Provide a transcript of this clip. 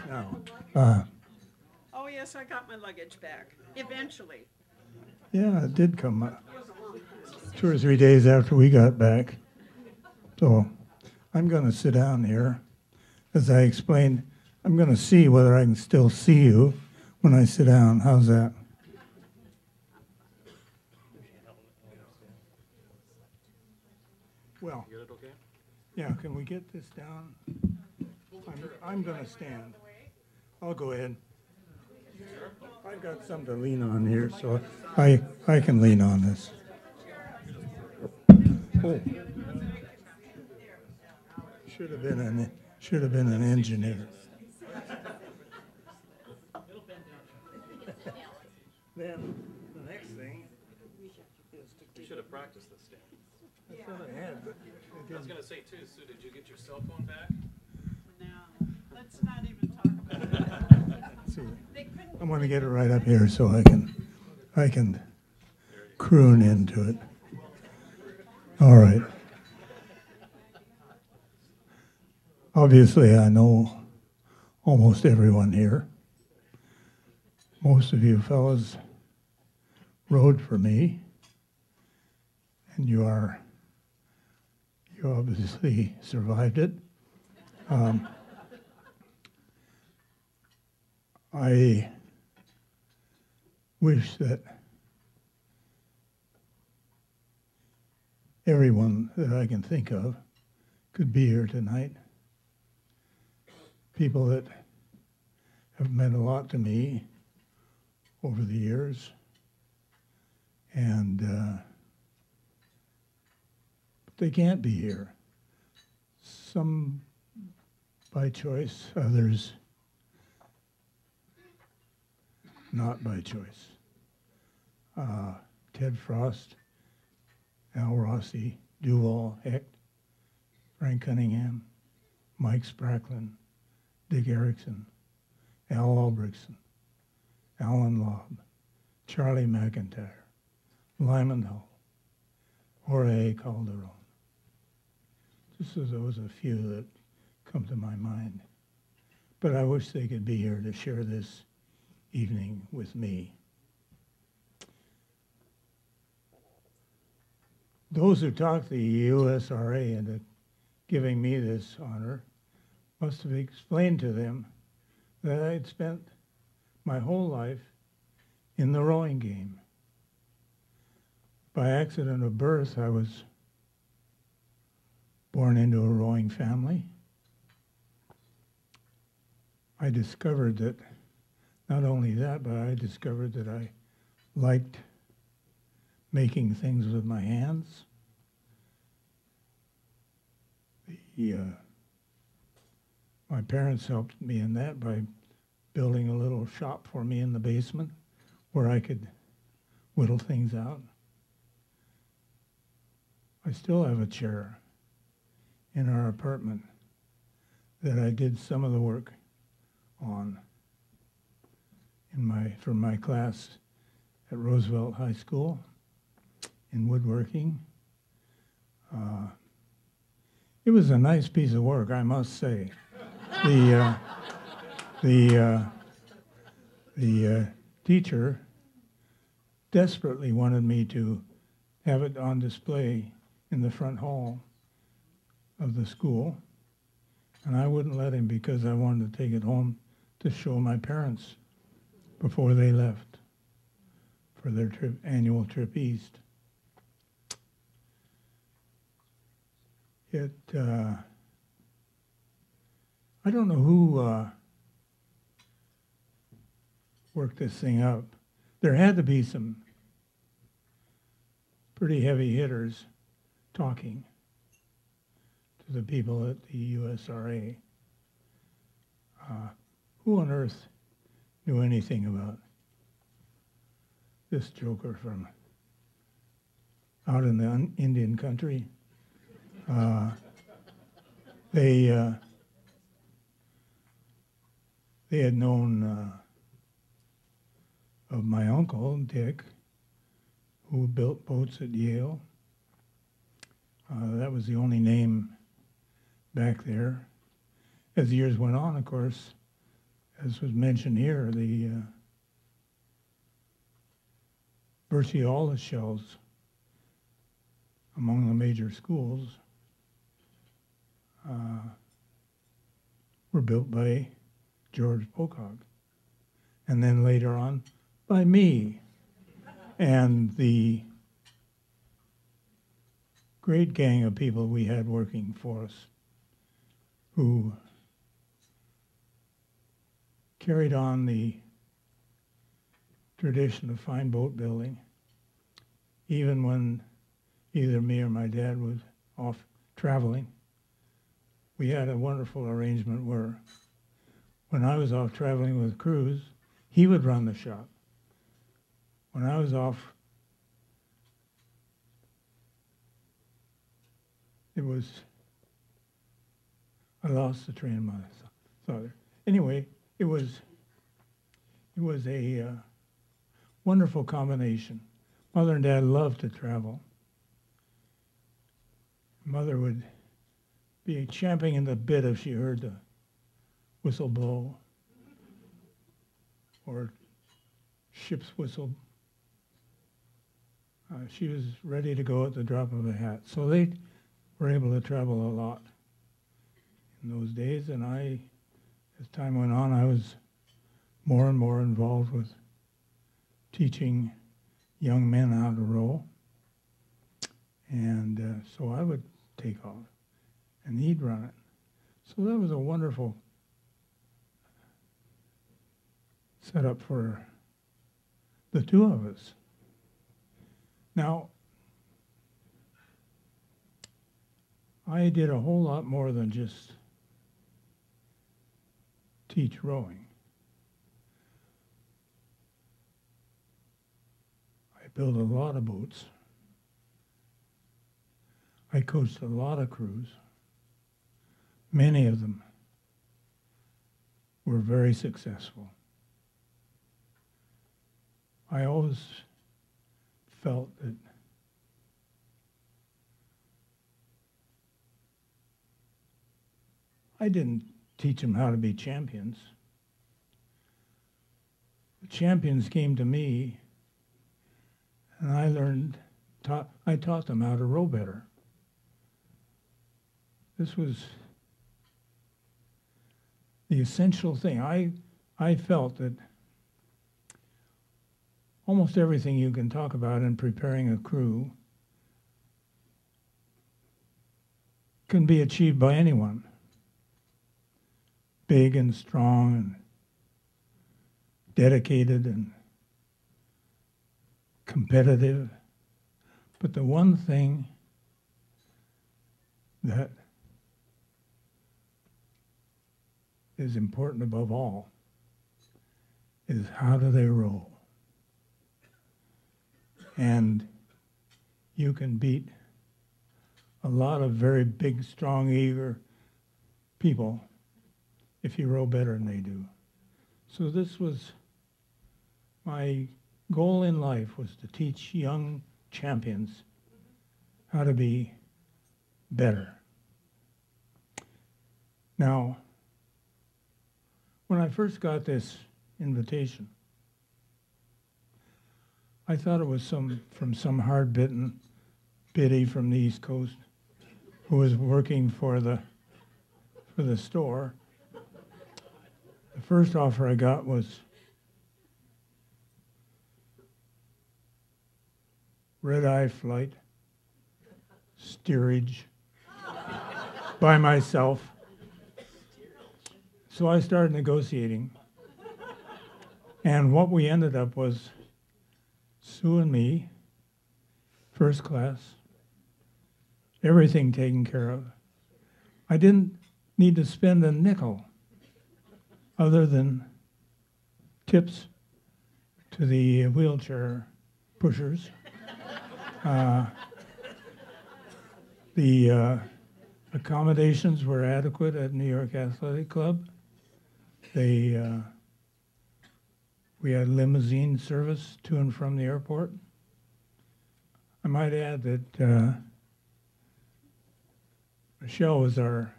Now, Oh, yes, I got my luggage back, eventually. yeah, it did come 2 or 3 days after we got back. So I'm going to sit down here. As I explained, I'm going to see whether I can still see you when I sit down. How's that? Well, yeah, can we get this down? I'm going to stand. I'll go ahead. I've got something to lean on here, so I can lean on this. Oh. Should have been an engineer. Then the next thing is to. You should have practiced this, Stan. I thought I had, but I was going to say, too, Sue, did you get your cell phone back? No, let's not even talk about it. see, I'm going to get it right up here so I can croon into it. All right. Obviously, I know almost everyone here. Most of you fellas rode for me, and you obviously survived it. I wish that everyone that I can think of could be here tonight. People that have meant a lot to me over the years, and but they can't be here. Some by choice, others not by choice. Ted Frost, Al Rossi, Duval Hecht, Frank Cunningham, Mike Spracklin, Dick Erickson, Al Albrechtson, Alan Lobb, Charlie McIntyre, Lyman Hull, Jorge Calderon. Just as those a few that come to my mind. But I wish they could be here to share this evening with me. Those who talked the USRA into giving me this honor must have explained to them that I had spent my whole life in the rowing game. By accident of birth, I was born into a rowing family. I discovered that, not only that, but I discovered that I liked making things with my hands. My parents helped me in that by building a little shop for me in the basement where I could whittle things out. I still have a chair in our apartment that I did some of the work on for my class at Roosevelt High School in woodworking. It was a nice piece of work, I must say. The teacher desperately wanted me to have it on display in the front hall of the school, and I wouldn't let him because I wanted to take it home to show my parents before they left for their annual trip east. I don't know who worked this thing up. There had to be some pretty heavy hitters talking to the people at the USRA. Who on earth knew anything about this joker from out in the Indian country? They had known of my uncle, Dick, who built boats at Yale. That was the only name back there. As the years went on, of course, as was mentioned here, virtually all the shells among the major schools were built by George Pocock, and then later on by me. And the great gang of people we had working for us who carried on the tradition of fine boat building, even when either me or my dad was off traveling. We had a wonderful arrangement where when I was off traveling with crews, he would run the shop. When I was off, I lost the train of my thought. Anyway, it was a wonderful combination. Mother and Dad loved to travel. Mother would be champing in the bit if she heard the whistle blow or ship's whistle. She was ready to go at the drop of a hat. So they were able to travel a lot in those days, and as time went on, I was more and more involved with teaching young men how to row. And so I would take off, and he'd run it. So that was a wonderful setup for the two of us. Now, I did a whole lot more than just teach rowing. I built a lot of boats. I coached a lot of crews. Many of them were very successful. I always felt that I didn't teach them how to be champions. The champions came to me, and I taught them how to row better. This was the essential thing. I felt that almost everything you can talk about in preparing a crew can be achieved by anyone. Big and strong and dedicated and competitive. But the one thing that is important above all is how do they row? And you can beat a lot of very big, strong, eager people if you row better than they do. So this was my goal in life, was to teach young champions how to be better. Now, when I first got this invitation, I thought it was from some hard-bitten biddy from the East Coast who was working for the store. The first offer I got was red-eye flight, steerage, by myself. So I started negotiating. And what we ended up was Sue and me, first class, everything taken care of. I didn't need to spend a nickel other than tips to the wheelchair pushers. The accommodations were adequate at New York Athletic Club. We had limousine service to and from the airport. I might add that Michelle was our